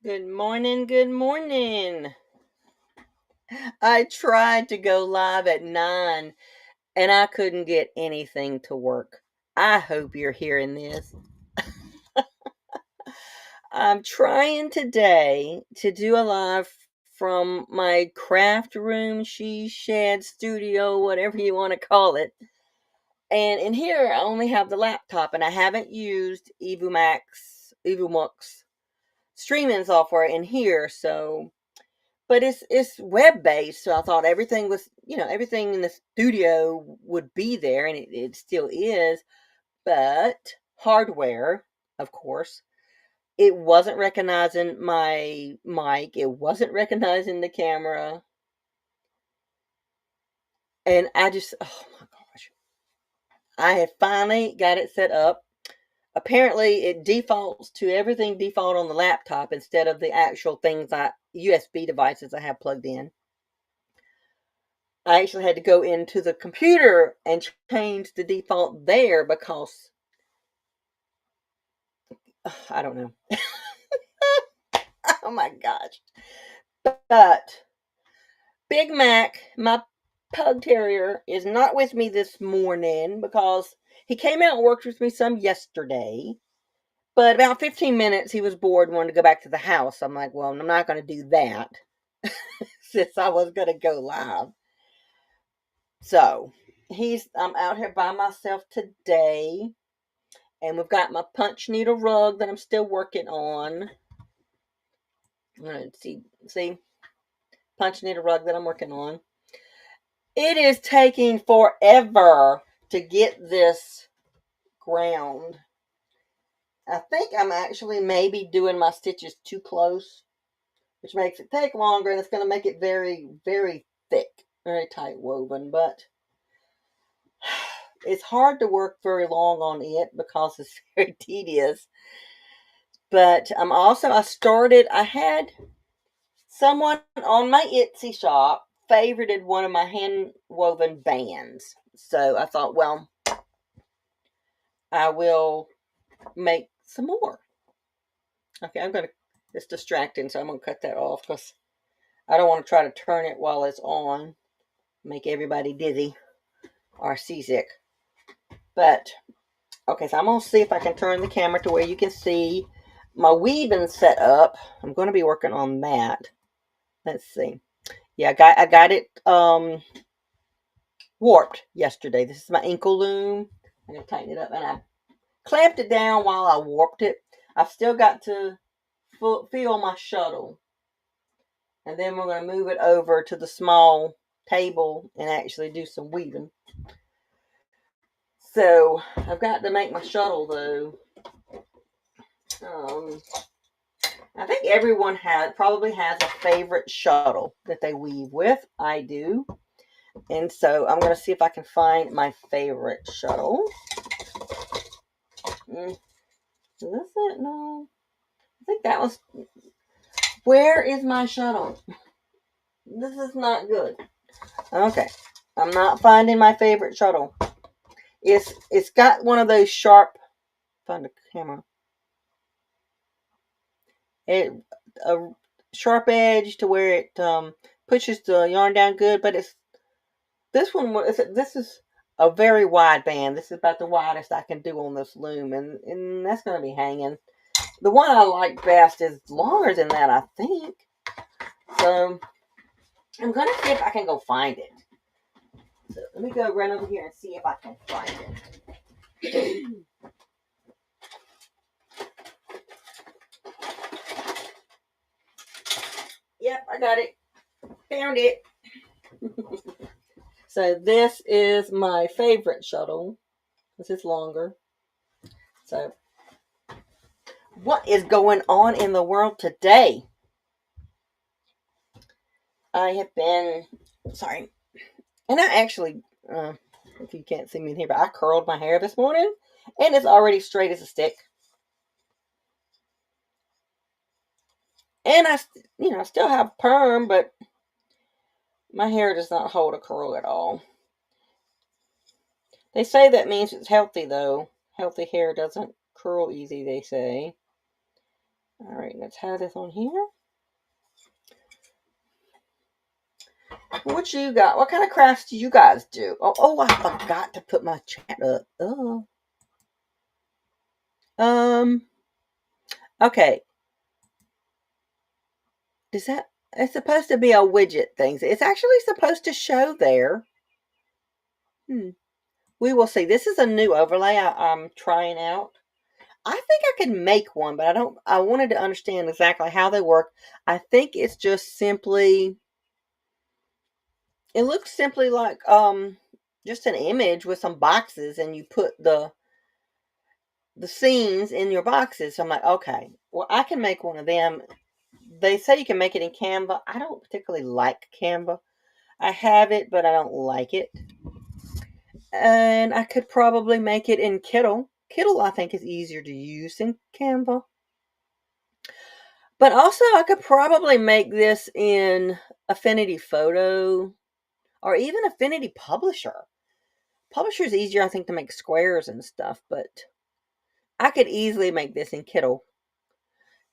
Good morning, good morning. I tried to go live at 9 and I couldn't get anything to work. I hope you're hearing this. I'm trying today to do a live from my craft room, she shed studio, whatever you want to call it. And in here, I only have the laptop and I haven't used EvuMux streaming software in here. But it's web based, so I thought everything was, everything in the studio would be there, and it still is. But hardware, of course, it wasn't recognizing my mic, it wasn't recognizing the camera, and oh my gosh, I had finally got it set up. Apparently, it defaults to everything default on the laptop instead of the actual things like USB devices I have plugged in. I actually had to go into the computer and change the default there because I don't know. Oh my gosh. But Big Mac, my pug terrier, is not with me this morning because he came out and worked with me some yesterday. But about 15 minutes, he was bored and wanted to go back to the house. I'm like, well, I'm not going to do that since I was going to go live. So I'm out here by myself today. And we've got my punch needle rug that I'm still working on. See, punch needle rug that I'm working on. It is taking forever to get this ground. I think I'm actually maybe doing my stitches too close, which makes it take longer, and it's going to make it very, very thick, very tight woven. But it's hard to work very long on it because it's very tedious. But I had someone on my Etsy shop favorited one of my hand woven bands. So I thought, well, I will make some more. Okay, it's distracting, so I'm going to cut that off because I don't want to try to turn it while it's on, make everybody dizzy or seasick. But, okay, so I'm going to see if I can turn the camera to where you can see my weaving set up. I'm going to be working on that. Let's see. Yeah, I got it warped yesterday. This is my ankle loom. I'm going to tighten it up, and I clamped it down while I warped it. I've still got to fill my shuttle, and then we're going to move it over to the small table and actually do some weaving. So I've got to make my shuttle though. Um, I think everyone probably has a favorite shuttle that they weave with. I do. And so I'm going to see if I can find my favorite shuttle. Is this it? No. I think that was. Where is my shuttle? This is not good. Okay. I'm not finding my favorite shuttle. It's got one of those sharp. Find the camera. It a sharp edge to where it pushes the yarn down good, but this is a very wide band. This is about the widest I can do on this loom, and that's going to be hanging. The one I like best is longer than that, I think. So I'm going to see if I can go find it. So let me go run over here and see if I can find it. Yep, I got it. Found it. So this is my favorite shuttle. This is longer. So what is going on in the world today? I have been sorry, and I actually, if you can't see me in here, but I curled my hair this morning, and it's already straight as a stick. And I still have perm, but my hair does not hold a curl at all. They say that means it's healthy, though. Healthy hair doesn't curl easy, they say. All right, let's have this on here. What you got? What kind of crafts do you guys do? Oh, I forgot to put my chat up. Oh. Okay. Is that? It's supposed to be a widget thing. It's actually supposed to show there. We will see. This is a new overlay I'm trying out. I think I could make one, but I don't. I wanted to understand exactly how they work. I think it's just simply. It looks simply like just an image with some boxes, and you put the scenes in your boxes. So I'm like, okay, well, I can make one of them. They say you can make it in Canva. I don't particularly like Canva. I have it, but I don't like it. And I could probably make it in Kittle. Kittle, I think, is easier to use than Canva. But also, I could probably make this in Affinity Photo or even Affinity Publisher. Publisher is easier, I think, to make squares and stuff, but I could easily make this in Kittle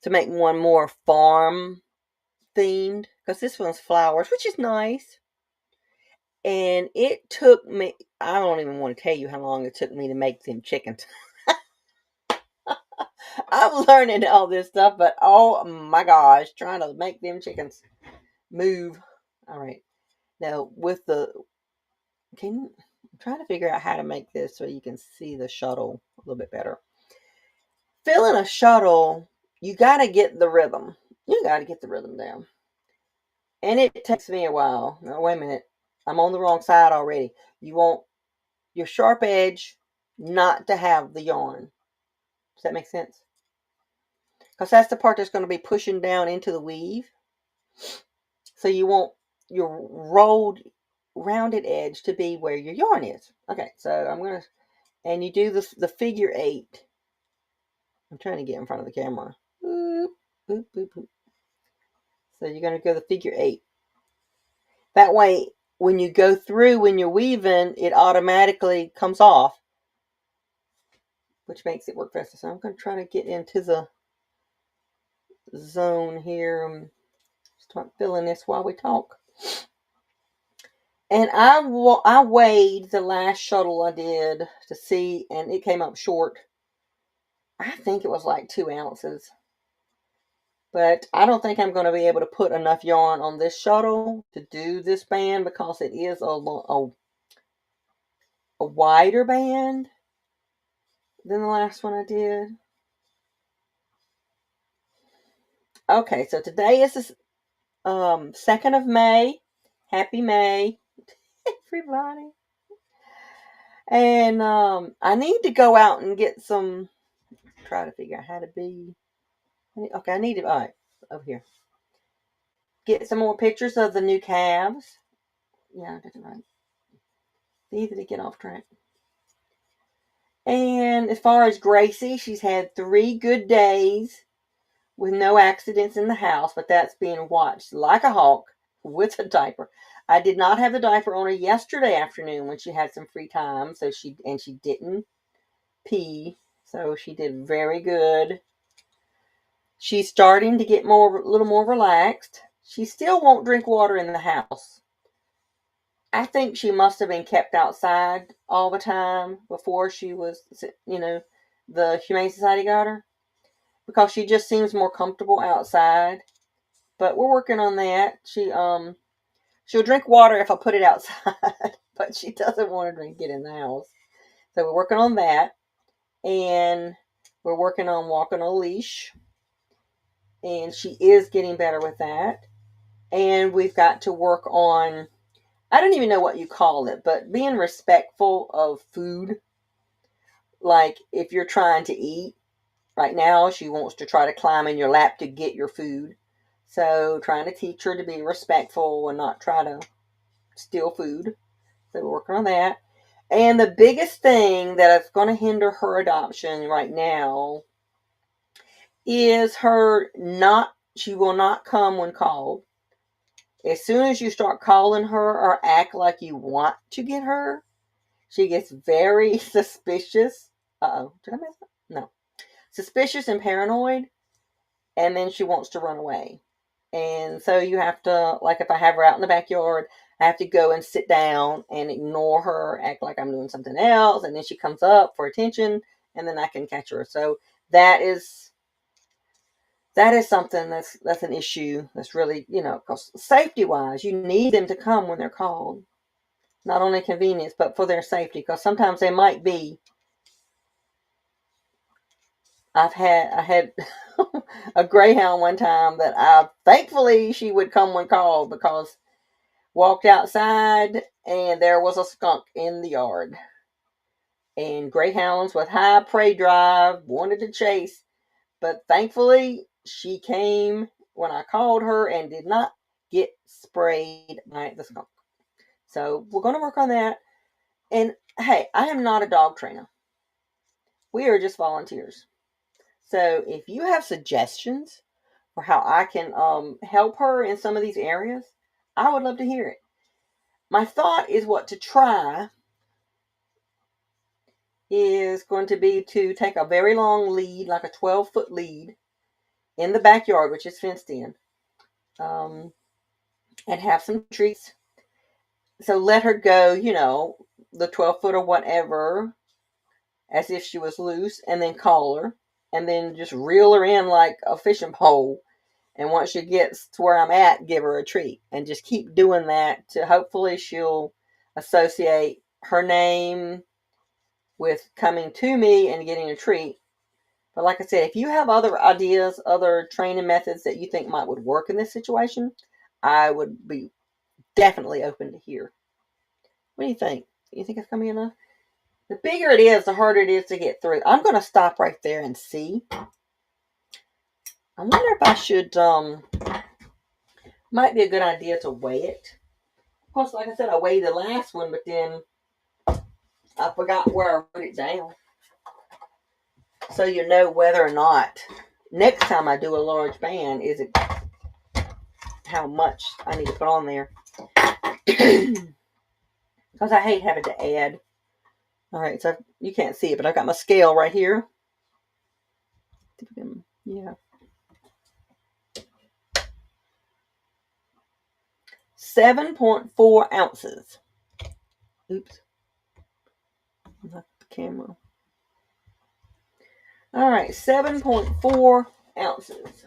to make one more farm themed because this one's flowers, which is nice. And it took me, I don't even want to tell you how long it took me to make them chickens. I'm learning all this stuff, but oh my gosh, trying to make them chickens move. All right. Now, I'm trying to figure out how to make this so you can see the shuttle a little bit better. Filling a shuttle, you got to get the rhythm. You got to get the rhythm down. And it takes me a while. Now, wait a minute. I'm on the wrong side already. You want your sharp edge not to have the yarn. Does that make sense? Because that's the part that's going to be pushing down into the weave. So you want your rounded edge to be where your yarn is. Okay, so I'm going to, and you do the figure 8. I'm trying to get in front of the camera. Boop, boop, boop, boop. So you're going to go the figure 8. That way, when you go through, when you're weaving, it automatically comes off, which makes it work faster. So I'm going to try to get into the zone here and start filling this while we talk. And I weighed the last shuttle I did to see, and it came up short. I think it was like 2 ounces. But I don't think I'm going to be able to put enough yarn on this shuttle to do this band because it is a wider band than the last one I did. Okay, so today is the 2nd of May. Happy May, everybody. And I need to go out and get some, try to figure out how to be. Okay, I need to, all right, over here. Get some more pictures of the new calves. Yeah, that's right. Easy to get off track. And as far as Gracie, she's had 3 good days with no accidents in the house, but that's being watched like a hawk with a diaper. I did not have the diaper on her yesterday afternoon when she had some free time, so she didn't pee, so she did very good. She's starting to get a little more relaxed. She still won't drink water in the house. I think she must have been kept outside all the time before she was, the Humane Society got her, because she just seems more comfortable outside. But we're working on that. She'll drink water if I put it outside, but she doesn't want to drink it in the house. So we're working on that, and we're working on walking a leash, and she is getting better with that. And we've got to work on, I don't even know what you call it, but being respectful of food. Like if you're trying to eat, right now she wants to try to climb in your lap to get your food. So trying to teach her to be respectful and not try to steal food. So we're working on that. And the biggest thing that is going to hinder her adoption right now is she will not come when called. As soon as you start calling her or act like you want to get her, she gets very suspicious. Uh-oh, did I mess up? No. Suspicious and paranoid. and then she wants to run away. And so you have to, like if I have her out in the backyard, I have to go and sit down and ignore her, act like I'm doing something else, and then she comes up for attention, and then I can catch her. So that is something that's an issue. That's really, because safety wise, you need them to come when they're called. Not only convenience, but for their safety, because sometimes they might be. I had a greyhound one time that thankfully she would come when called, because walked outside and there was a skunk in the yard. And greyhounds with high prey drive wanted to chase, but thankfully she came when I called her and did not get sprayed by the skunk. So we're going to work on that. And hey, I am not a dog trainer. We are just volunteers. So if you have suggestions for how I can help her in some of these areas, I would love to hear it. My thought is what to try is going to be to take a very long lead, like a 12-foot lead, in the backyard, which is fenced in, and have some treats. So let her go, the 12-foot or whatever, as if she was loose, and then call her, and then just reel her in like a fishing pole. And once she gets to where I'm at, give her a treat. And just keep doing that to hopefully she'll associate her name with coming to me and getting a treat. But like I said, if you have other ideas, other training methods that you think would work in this situation, I would be definitely open to hear. What do you think? You think it's going to be enough? The bigger it is, the harder it is to get through. I'm going to stop right there and see. I wonder if I should, might be a good idea to weigh it. Of course, like I said, I weighed the last one, but then I forgot where I wrote it down. So you know whether or not next time I do a large band, is it how much I need to put on there. Because I hate having to add. Alright, so you can't see it, but I've got my scale right here. Yeah. 7.4 ounces. Oops. Not the camera. Alright, 7.4 ounces.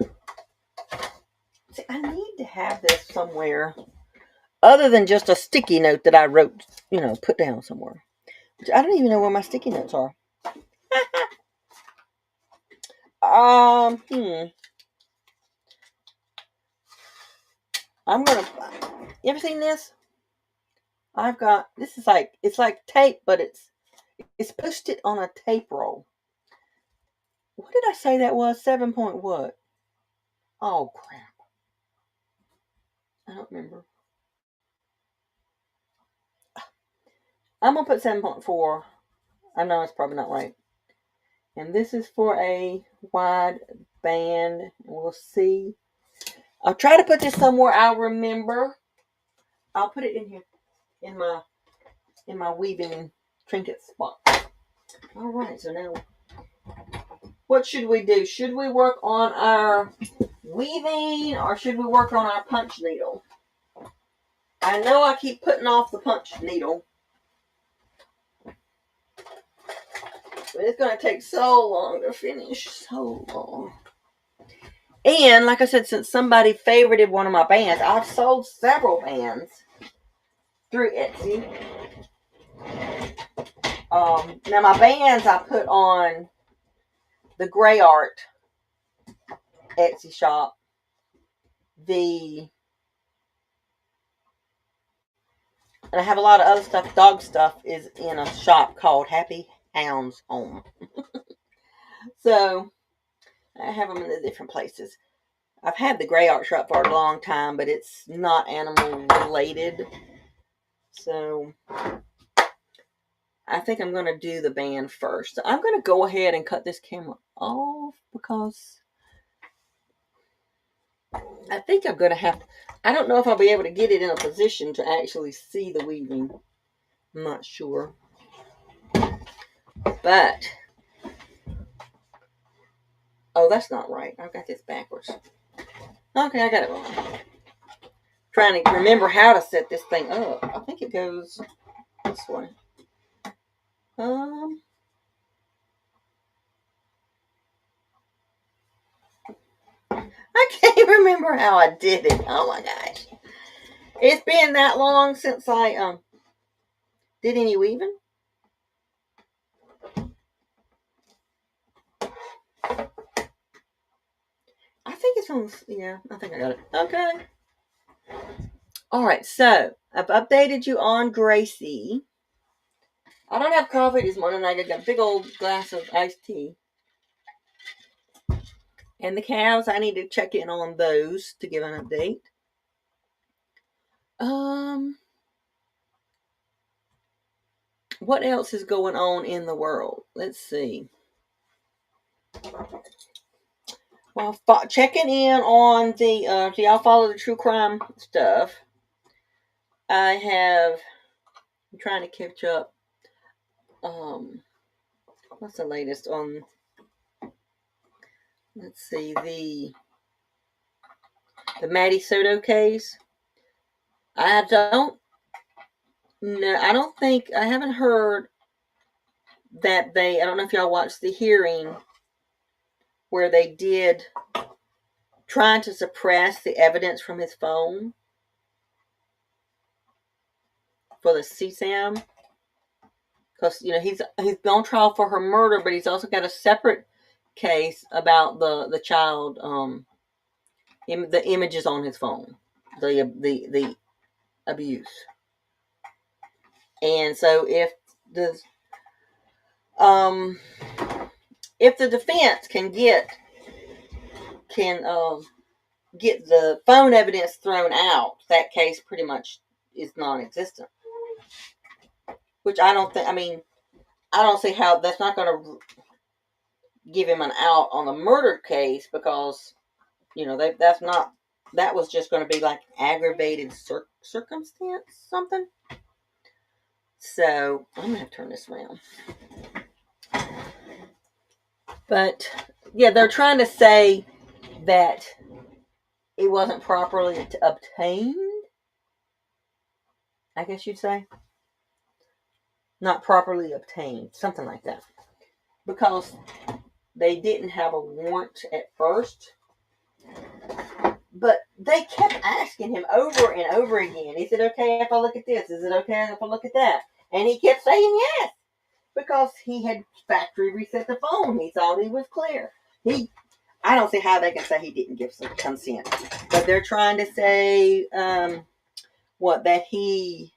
See, I need to have this somewhere other than just a sticky note that I wrote, put down somewhere. Which I don't even know where my sticky notes are. You ever seen this? This is it's like tape, but it's posted on a tape roll. What did I say that was? 7 point what? Oh, crap. I don't remember. I'm going to put 7.4. I know it's probably not right. And this is for a wide band. We'll see. I'll try to put this somewhere I'll remember. I'll put it in here in my weaving trinket spot. All right, so now what should we do? Should we work on our weaving or should we work on our punch needle? I know I keep putting off the punch needle, but it's going to take so long to finish. So long. And like I said, since somebody favorited one of my bands, I've sold several bands through Etsy. Now my bands I put on the Gray Art Etsy shop. And I have a lot of other stuff. Dog stuff is in a shop called Happy Hounds Home. So I have them in the different places. I've had the Gray Art shop for a long time, but it's not animal related. So I think I'm going to do the band first. So I'm going to go ahead and cut this camera off because I think I'm going to have to. I don't know if I'll be able to get it in a position to actually see the weaving. I'm not sure. But Oh, that's not right. I've got this backwards. Okay, I got it wrong. Trying to remember how to set this thing up. I think it goes this way. Um, I can't remember how I did it. Oh my gosh. It's been that long since I did any weaving. I think it's on, yeah, I think I got it. Okay. All right, so I've updated you on Gracie. I don't have coffee this morning. I got a big old glass of iced tea. And the calves, I need to check in on those to give an update. What else is going on in the world? Let's see. Well, checking in on the, do y'all follow the true crime stuff? I'm trying to catch up. What's the latest on, let's see, the Maddie Soto case? I don't know. I haven't heard that I don't know if y'all watched the hearing where they did trying to suppress the evidence from his phone for the CSAM. Because, he's on trial for her murder, but he's also got a separate case about the child, the images on his phone, the abuse. And so if the defense can get the phone evidence thrown out, that case pretty much is non-existent. Which I don't think. I mean, I don't see how that's not going to give him an out on the murder case, because that was just going to be like aggravated circumstance something. So I'm gonna have to turn this around. But yeah, they're trying to say that it wasn't properly obtained, I guess you'd say. Not properly obtained, something like that. Because they didn't have a warrant at first. But they kept asking him over and over again, is it okay if I look at this? Is it okay if I look at that? And he kept saying yes. Because he had factory reset the phone. He thought he was clear. I don't see how they can say he didn't give some consent. But they're trying to say, that he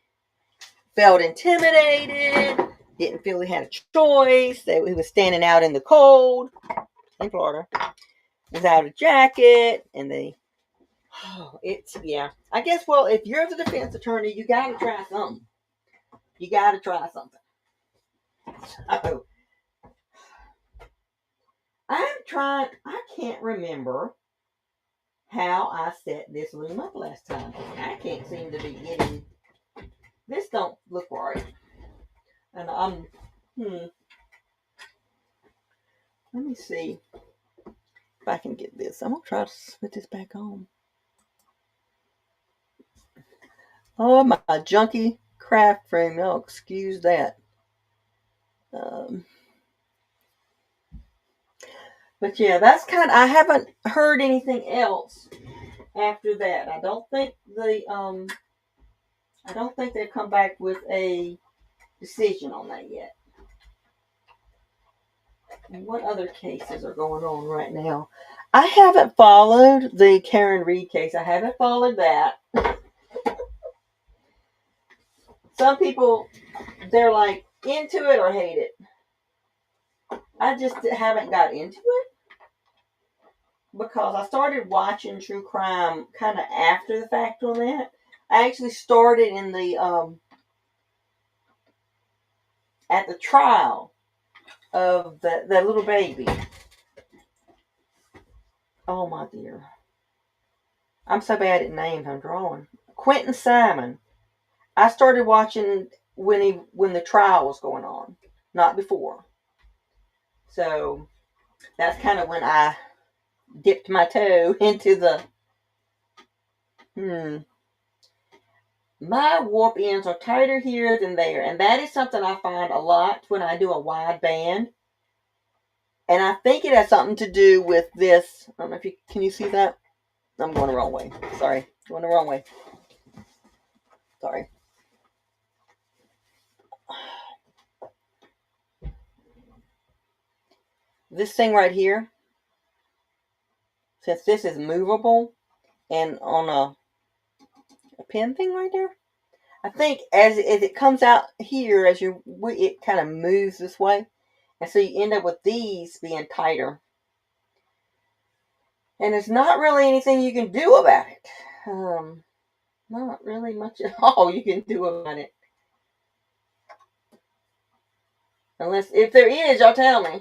felt intimidated, didn't feel he had a choice, that he was standing out in the cold in Florida without a jacket, and I guess, well, if you're the defense attorney, you got to try something. So, I can't remember how I set this loom up last time. I can't seem to be getting, this don't look right. And let me see if I can get this. I'm going to try to put this back on. Oh, my junky craft frame. No, excuse that. But yeah, that's I haven't heard anything else after that. I don't think they've come back with a decision on that yet. What other cases are going on right now? I haven't followed the Karen Reed case. I haven't followed that. Some people, they're like into it or hate it. I just haven't got into it because I started watching true crime kind of after the fact on that. I actually started in the at the trial of the little baby. Oh my dear. I'm so bad at names I'm drawing. Quentin Simon. I started watching when the trial was going on, not before. So that's kind of when I dipped my toe into the, my warp ends are tighter here than there. And that is something I find a lot when I do a wide band. And I think it has something to do with this. I don't know if you can you see that? I'm going the wrong way. Sorry. Going the wrong way. Sorry. This thing right here, since this is movable and on a pin thing right there, I think as it comes out here, as it kind of moves this way. And so you end up with these being tighter. And there's not really anything you can do about it. Not really much at all you can do about it. Unless, if there is, y'all tell me.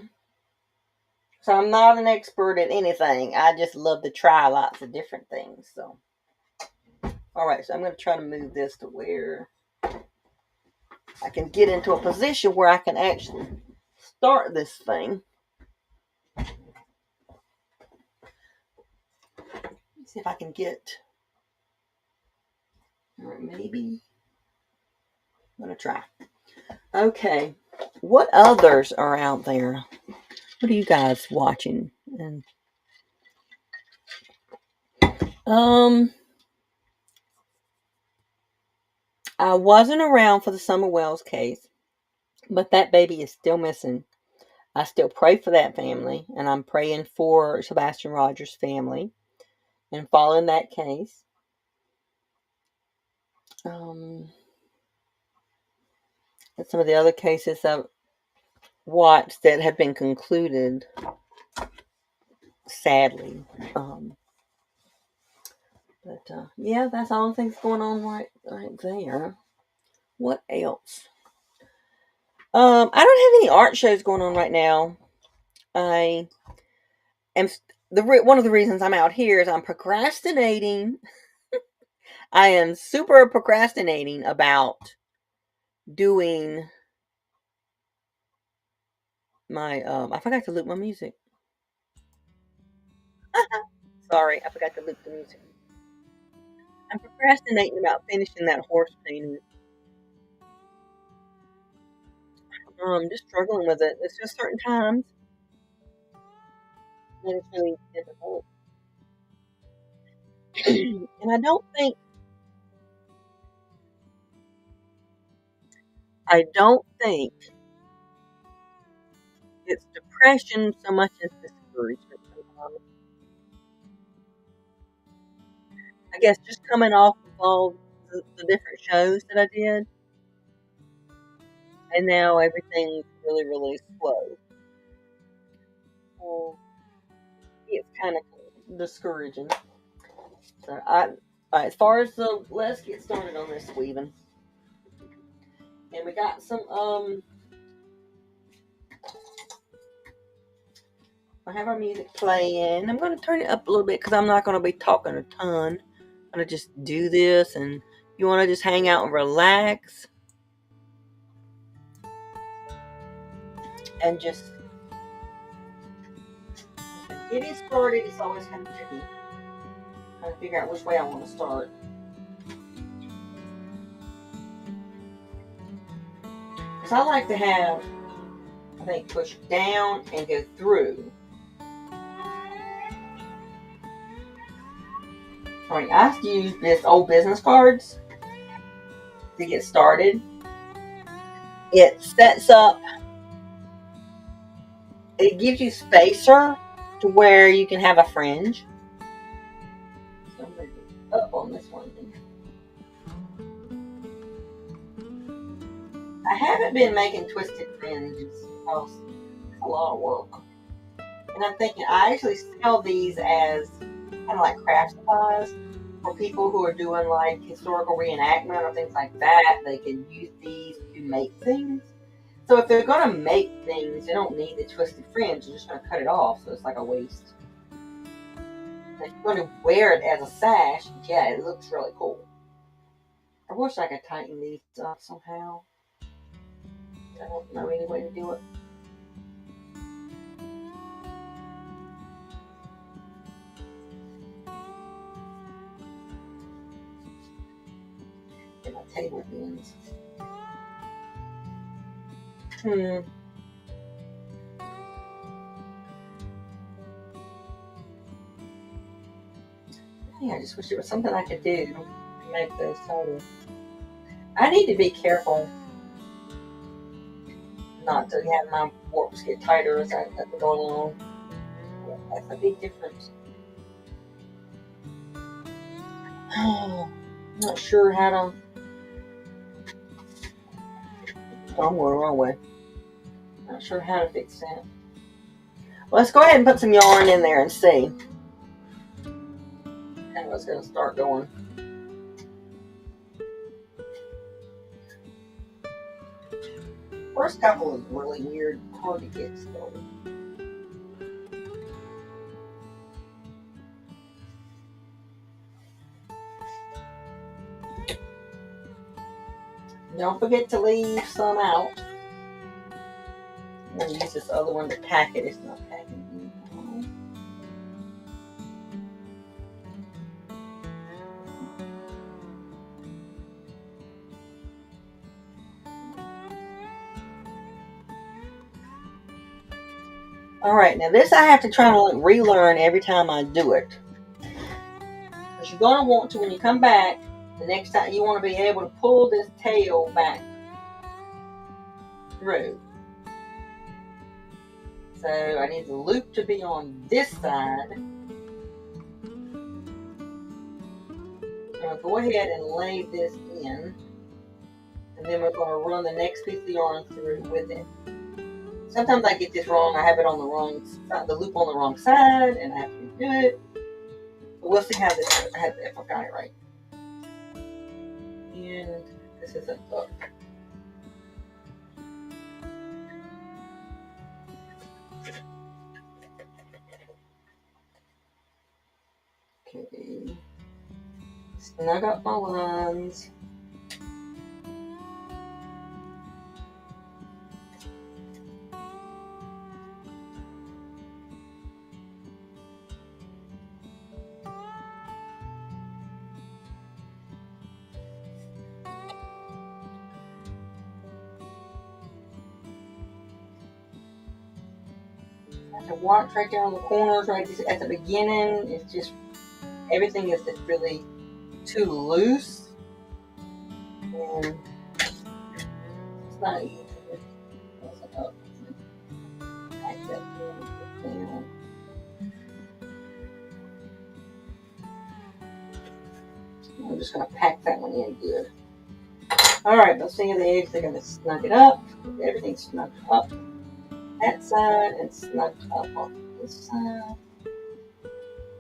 So I'm not an expert at anything. I just love to try lots of different things. So, all right. So I'm going to try to move this to where I can get into a position where I can actually start this thing. Let's see if I can get. All right, maybe. I'm going to try. Okay. What others are out there? What are you guys watching? And I wasn't around for the Summer Wells case, but that baby is still missing. I still pray for that family, and I'm praying for Sebastian Rogers' family and following that case. And some of the other cases I've watched that have been concluded, sadly. Yeah, that's all the things going on right there. What else? I don't have any art shows going on right now. I am one of the reasons I'm out here is I'm procrastinating. I am super procrastinating about doing my I forgot to loop my music. Sorry, I forgot to loop the music. I'm procrastinating about finishing that horse painting. Just struggling with it. It's just certain times that it's really difficult. And I don't think it's depression so much as discouragement sometimes. I guess just coming off of all the different shows that I did, and now everything's really, really slow. So it's kind of discouraging. So as far as let's get started on this weaving, and we got some I have our music playing. I'm going to turn it up a little bit because I'm not going to be talking a ton. I'm going to just do this, and you want to just hang out and relax and just getting started is always kind of tricky. Trying to figure out which way I want to start. Because I like to have, I think, push down and go through. Alright, I have to use this old business cards to get started. It sets up, it gives you spacer to where you can have a fringe. So I'm going to go up on this one. I haven't been making twisted fringes because it's a lot of work. And I'm thinking I actually sell these as kind of like craft supplies for people who are doing like historical reenactment or things like that. They can use these to make things. So if they're going to make things, they don't need the twisted fringe. They're just going to cut it off, so it's like a waste. And if you're going to wear it as a sash, yeah, it looks really cool. I wish I could tighten these up somehow. I don't know any way to do it. lines. I just wish there was something I could do to make those tighter. I need to be careful not to have my warps get tighter as I go along. That's a big difference. Not sure how to. Oh, I'm going the wrong way. Not sure how to fix that. Well, let's go ahead and put some yarn in there and see. And I was going to start going. First couple is really weird, hard to get started. Don't forget to leave some out. I'm going to use this other one to pack it. It's not packing. Alright, now this I have to try to relearn every time I do it. Because you're going to want to, when you come back, the next time you want to be able to pull this tail back through. So I need the loop to be on this side. So I'm going to go ahead and lay this in. And then we're going to run the next piece of yarn through with it. Sometimes I get this wrong. I have it on the wrong side, the loop on the wrong side, and I have to redo it. But we'll see how this goes. If I got it right. And this isn't up. Okay. Snug up my lines. The watch right there on the corners, right at the beginning, it's just everything is just really too loose, and it's not easy. I'm just going to pack that one in good. Alright, let's see the edge. They're going to snug it up. Everything's snugged up. That side and snugged up on this side.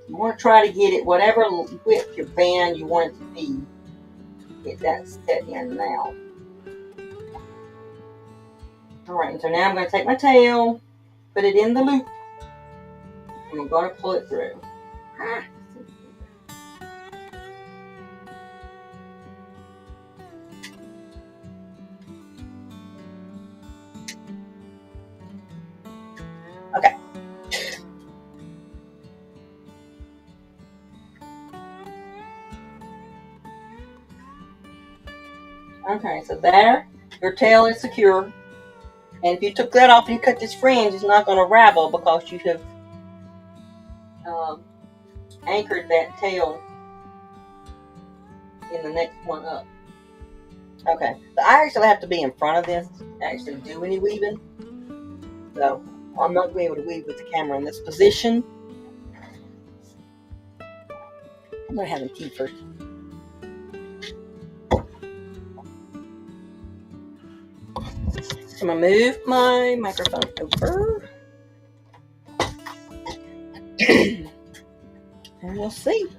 You want to try to get it whatever width your band you want it to be. Get that set in now. Alright, so now I'm going to take my tail, put it in the loop, and I'm going to pull it through. Okay. Okay, so there, your tail is secure. And if you took that off and you cut this fringe, it's not going to ravel because you have anchored that tail in the next one up. Okay, so I actually have to be in front of this to actually do any weaving. So I'm not going to be able to weave with the camera in this position. I'm going to have them tea first. So I'm going to move my microphone over. And we'll see.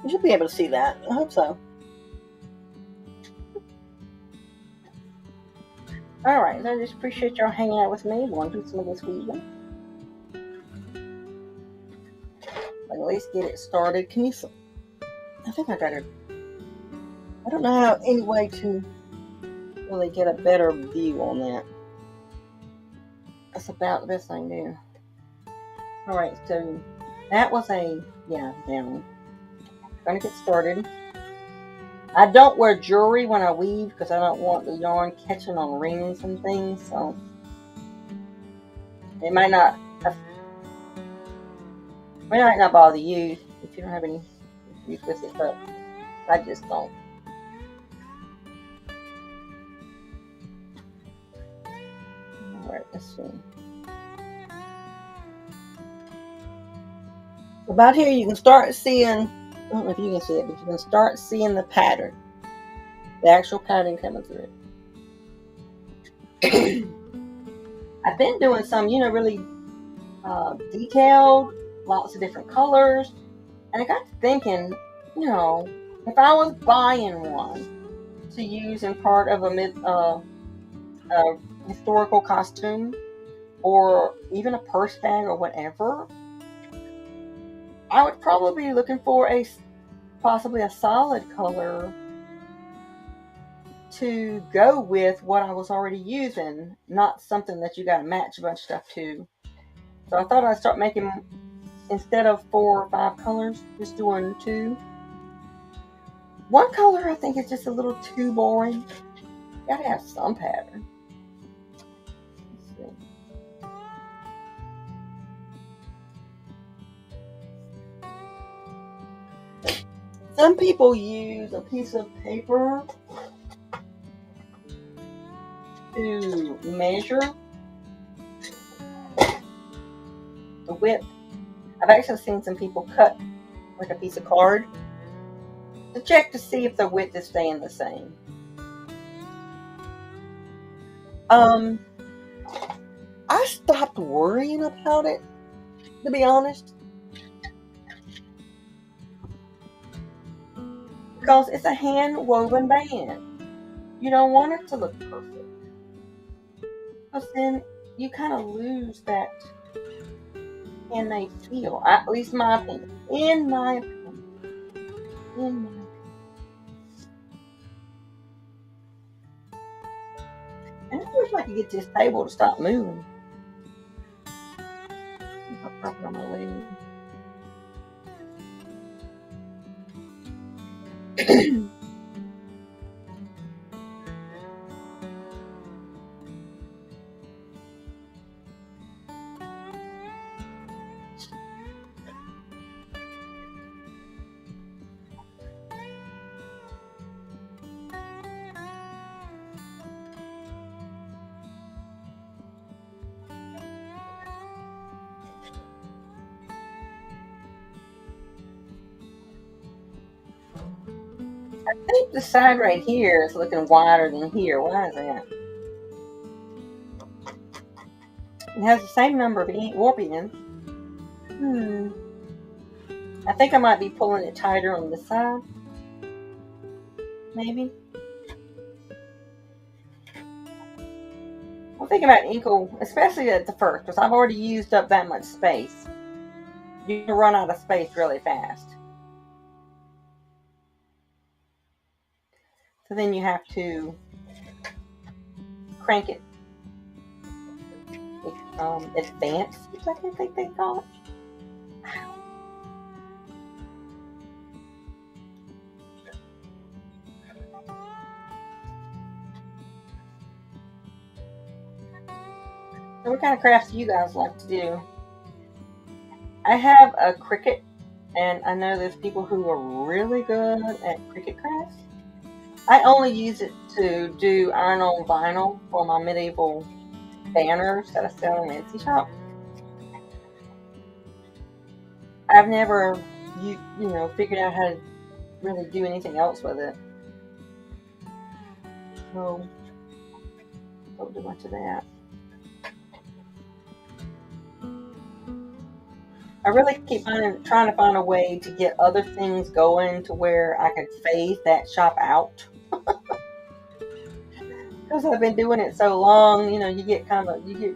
You should be able to see that. I hope so. Alright, so I just appreciate y'all hanging out with me. We're going to do some of this weaving. At least get it started. Can you... I think I got it. I don't know how any way to really get a better view on that. That's about the best I can do. Alright, so that was down. Gonna get started. I don't wear jewelry when I weave because I don't want the yarn catching on rings and things, so it might not bother you if you don't have any use with it, but I just don't. Alright, let's see. About here you can start seeing, I don't know if you can see it, but you can start seeing the pattern. The actual pattern coming through it. I've been doing some, really detailed, lots of different colors. And I got to thinking, if I was buying one to use in part of a historical costume or even a purse bag or whatever, I would probably be looking for possibly a solid color to go with what I was already using, not something that you got to match a bunch of stuff to. So I thought I'd start making, instead of 4 or 5 colors, just doing 2. One color I think is just a little too boring. Gotta have some pattern. Let's see. Some people use a piece of paper to measure the width. I've actually seen some people cut like a piece of card to check to see if the width is staying the same. I stopped worrying about it, to be honest, because it's a hand woven band. You don't want it to look perfect, because then you kind of lose that handmade feel. At least my opinion. In my opinion. And I wish I could get this table to stop moving. I'll prop it on my leg. I think the side right here is looking wider than here. Why is that? It has the same number of warp ends. I think I might be pulling it tighter on this side. Maybe. I'm thinking about inkle, especially at the first, because I've already used up that much space. You can run out of space really fast. So then you have to crank it. Advanced, I think they call it. So what kind of crafts do you guys like to do? I have a Cricut, and I know there's people who are really good at Cricut crafts. I only use it to do iron-on vinyl for my medieval banners that I sell in Etsy shop. I've never, figured out how to really do anything else with it. So, don't do much of that. I really keep trying to find a way to get other things going to where I could phase that shop out. Because I've been doing it so long, you get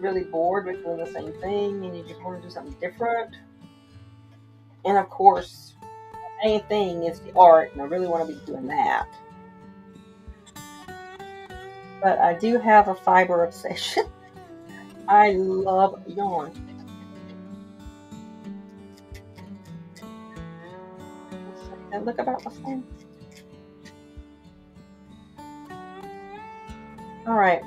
really bored with doing the same thing, and you just want to do something different. And of course, the main thing is the art, and I really want to be doing that. But I do have a fiber obsession. I love yarn. Does that look about the same? All right.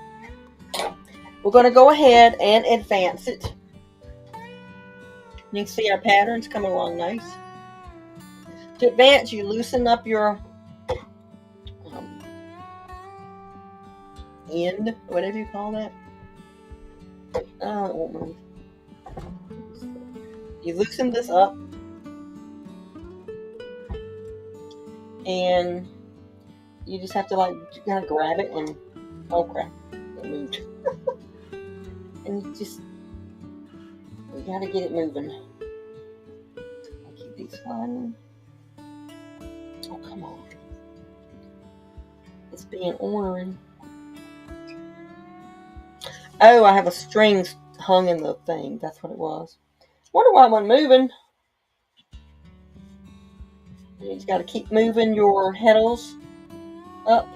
We're going to go ahead and advance it. You can see our patterns coming along nice. To advance, you loosen up your end, whatever you call that. It won't move. You loosen this up, and you just have to kind of grab it and oh crap, it moved. And you gotta get it moving. I'll keep these fun. Oh come on, it's being ornery. Oh, I have a string hung in the thing. That's what it was. Wonder why it wasn't moving. You just got to keep moving your heddles up.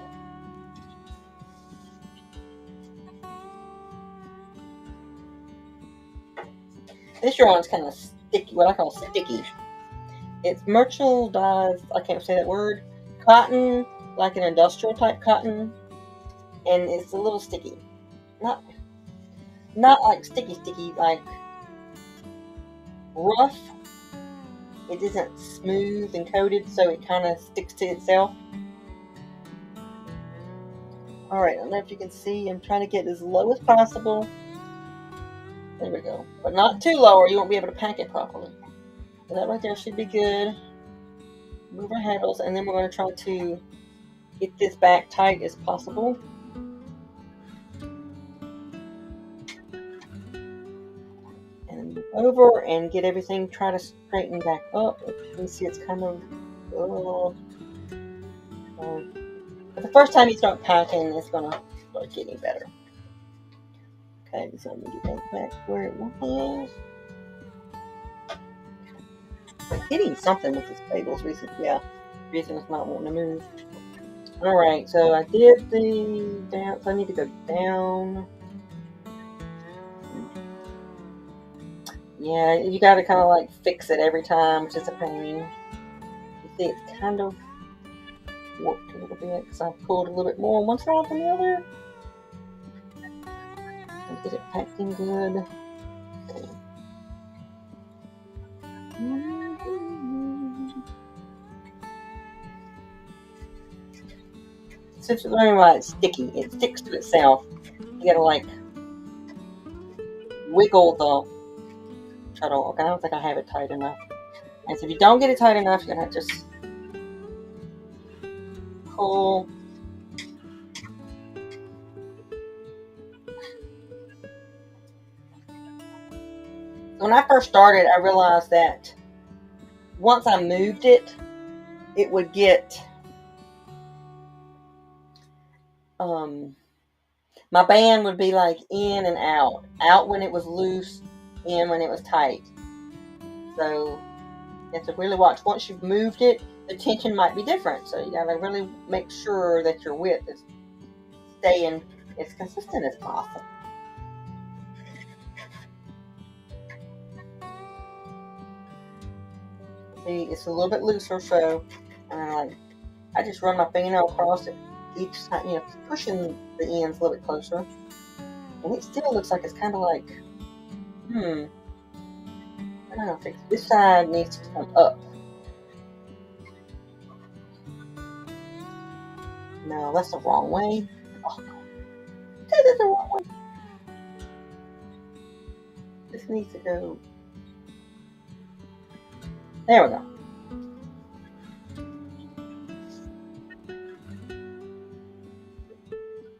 This yarn's kind of sticky, what I call sticky. It's merchandise, I can't say that word, cotton, like an industrial type cotton, and it's a little sticky. Not like sticky, like rough. It isn't smooth and coated, so it kind of sticks to itself. Alright, I don't know if you can see, I'm trying to get as low as possible. There we go. But not too low or you won't be able to pack it properly. So that right there should be good. Move our handles, and then we're going to try to get this back tight as possible. And move over and get everything, try to straighten back up. You can see it's kind of... but the first time you start packing, it's going to start getting better. Okay, so I'm going to get that back where it was. I'm hitting something with this bagels recently. Yeah, reason it's not wanting to move. Alright, so I did the down, so I need to go down. Yeah, you gotta kind of like fix it every time, which is a pain. You see, it's kind of warped a little bit because I pulled a little bit more on one side than the other. And get it packed in good. Okay. So it's learning why it's sticky. It sticks to itself. You gotta like wiggle the shuttle. Okay, I don't think I have it tight enough. And so if you don't get it tight enough, you're gonna just pull. When I first started, I realized that once I moved it, it would get my band would be like in and out when it was loose, in when it was tight. So you have to really watch. Once you've moved it, the tension might be different. So you gotta really make sure that your width is staying as consistent as possible. See, it's a little bit looser, so I just run my fingernail across it each time, pushing the ends a little bit closer. And it still looks like it's kind of like, I don't know, this side needs to come up. No, that's the wrong way. Oh, that is the wrong way. This needs to go. There we go.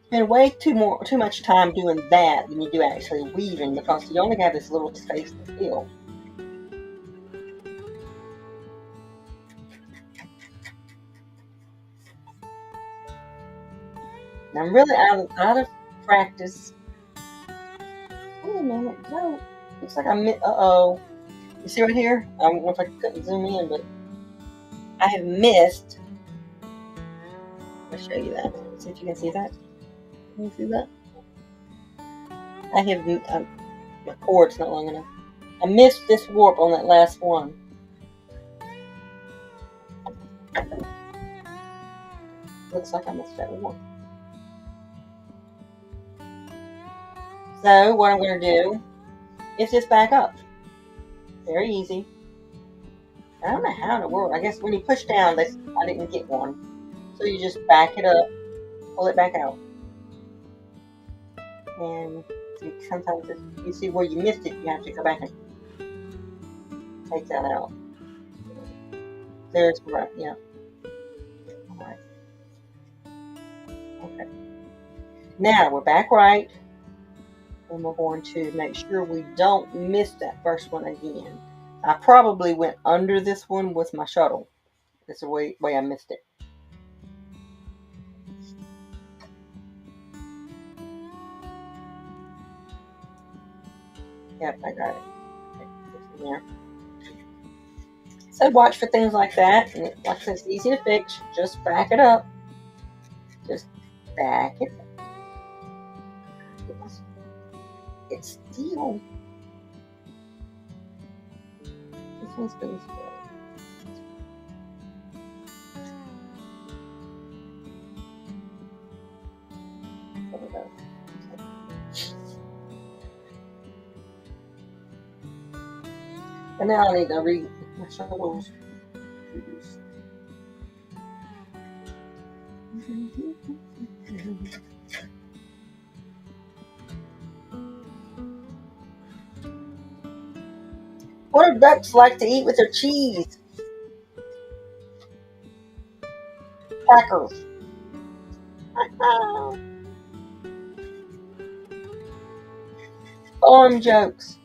Spend way too much time doing that than you do actually weaving, because you only have this little space to fill. I'm really out of practice. Wait a minute, no. Looks like uh-oh. You see right here? I don't know if I couldn't zoom in, but I have missed. I'll show you that. Let's see if you can see that. Can you see that? I have, my cord's not long enough. I missed this warp on that last one. Looks like I missed that warp. So what I'm going to do is just back up. Very easy. I don't know how to work. I guess when you push down, I didn't get one. So you just back it up, pull it back out. And sometimes if you see where you missed it, you have to go back and take that out. There's right, yeah. All right. Okay. Now we're back right. And we're going to make sure we don't miss that first one again. I probably went under this one with my shuttle. That's the way I missed it. Yep, I got it. Okay, it's in there. So watch for things like that. And like I said, it's easy to fix. Just back it up. Just back it up. It's still. This one's been still. And now I need to read my shuttles. What do ducks like to eat with their cheese? Crackers. Farm jokes.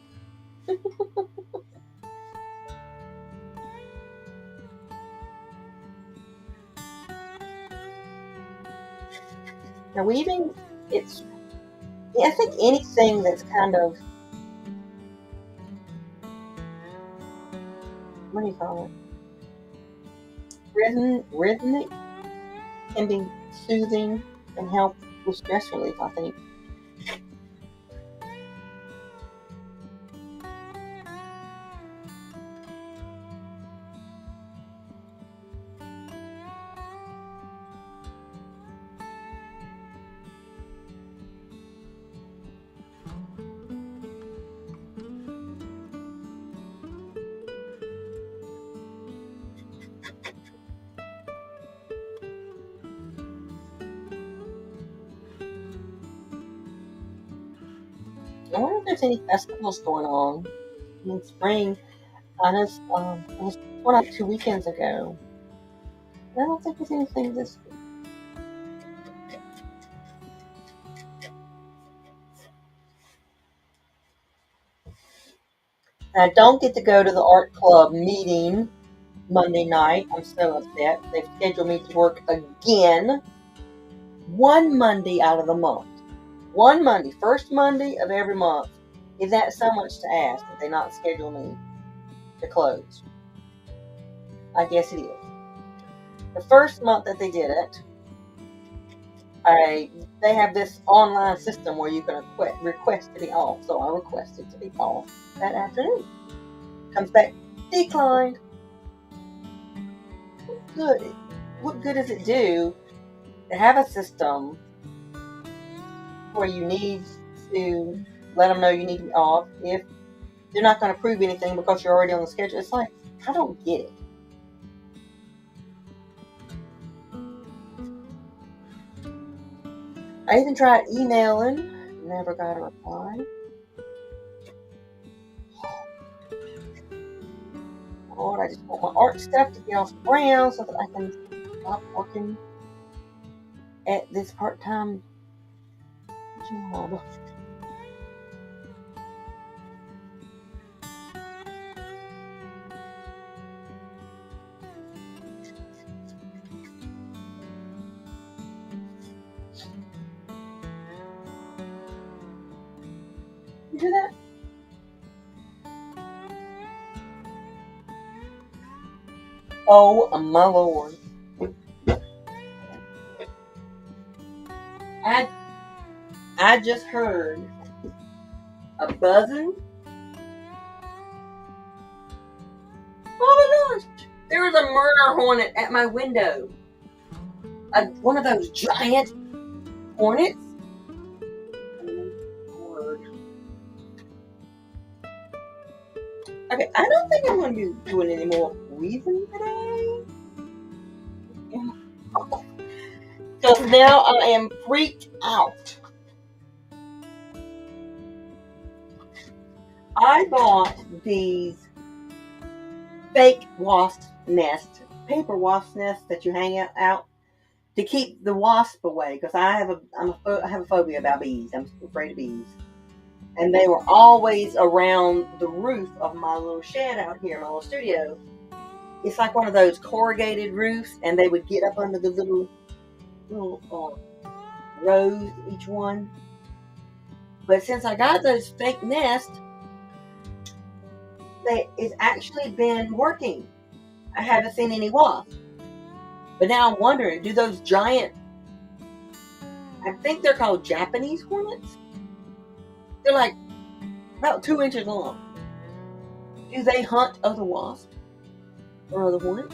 Now weaving, I think anything that's kind of, what do you call it? Rhythmic can be soothing and help with stress relief, I think. I wonder if there's any festivals going on in spring. I know there was one like 2 weekends ago. I don't think there's anything this week. And I don't get to go to the art club meeting Monday night. I'm so upset. They've scheduled me to work again one Monday out of the month. One Monday, first Monday of every month. Is that so much to ask that they not schedule me to close? I guess it is. The first month that they did it, they have this online system where you can request to be off. So I requested to be off that afternoon. Comes back declined. Good. What good does it do to have a system where you need to let them know you need to be off if they're not going to prove anything because you're already on the schedule? It's like, I don't get it. I even tried emailing, never got a reply. Lord, I just want my art stuff to get off the ground so that I can stop working at this part-time job. hear that? Oh my lord. I just heard a buzzing. Oh my gosh. There was a murder hornet at my window. One of those giant hornets. Okay, I don't think I'm going to be doing any more weaving today. Because now I am freaked out. I bought these fake wasp nests, paper wasp nests that you hang out to keep the wasp away. Because I have a phobia about bees. I'm afraid of bees. And they were always around the roof of my little shed out here, my little studio. It's like one of those corrugated roofs, and they would get up under the little rows, each one. But since I got those fake nests, it's actually been working. I haven't seen any wasps. But now I'm wondering, do those giant, I think they're called Japanese hornets? They're like about 2 inches long. Do they hunt other wasps or other hornets?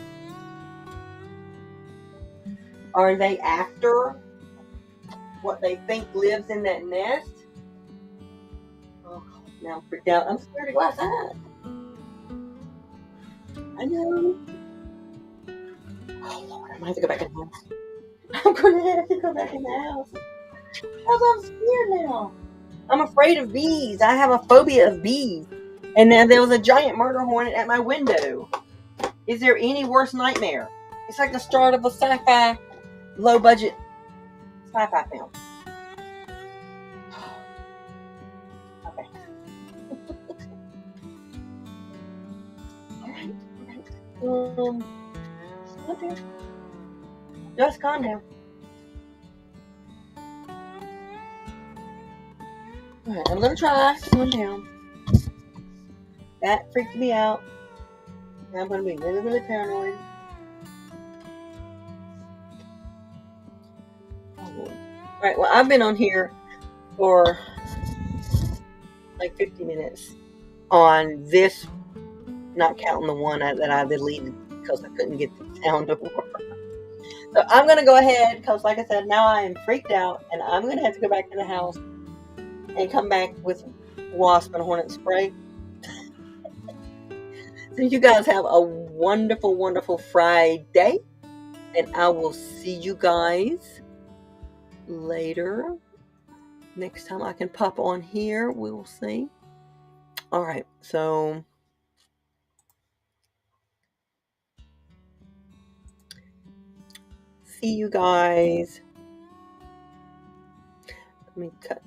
Are they after what they think lives in that nest? Oh, now I'm freaked out. I'm scared to go outside. I know. Oh, Lord, I might have to go back in the house. I'm going to have to go back in the house. Because I'm scared now. I'm afraid of bees. I have a phobia of bees. And then there was a giant murder hornet at my window. Is there any worse nightmare? It's like the start of a sci-fi, low-budget sci-fi film. Okay. All right. Okay. Just calm down. All right, I'm gonna try to calm down. That freaked me out. Now I'm gonna be really, really paranoid. All right. Well, I've been on here for like 50 minutes on this, not counting the one that I deleted because I couldn't get the sound to work. So I'm going to go ahead because, like I said, now I am freaked out and I'm going to have to go back to the house and come back with wasp and hornet spray. So you guys have a wonderful, wonderful Friday, and I will see you guys later. Next time I can pop on here, we will see. All right, so see you guys. Let me cut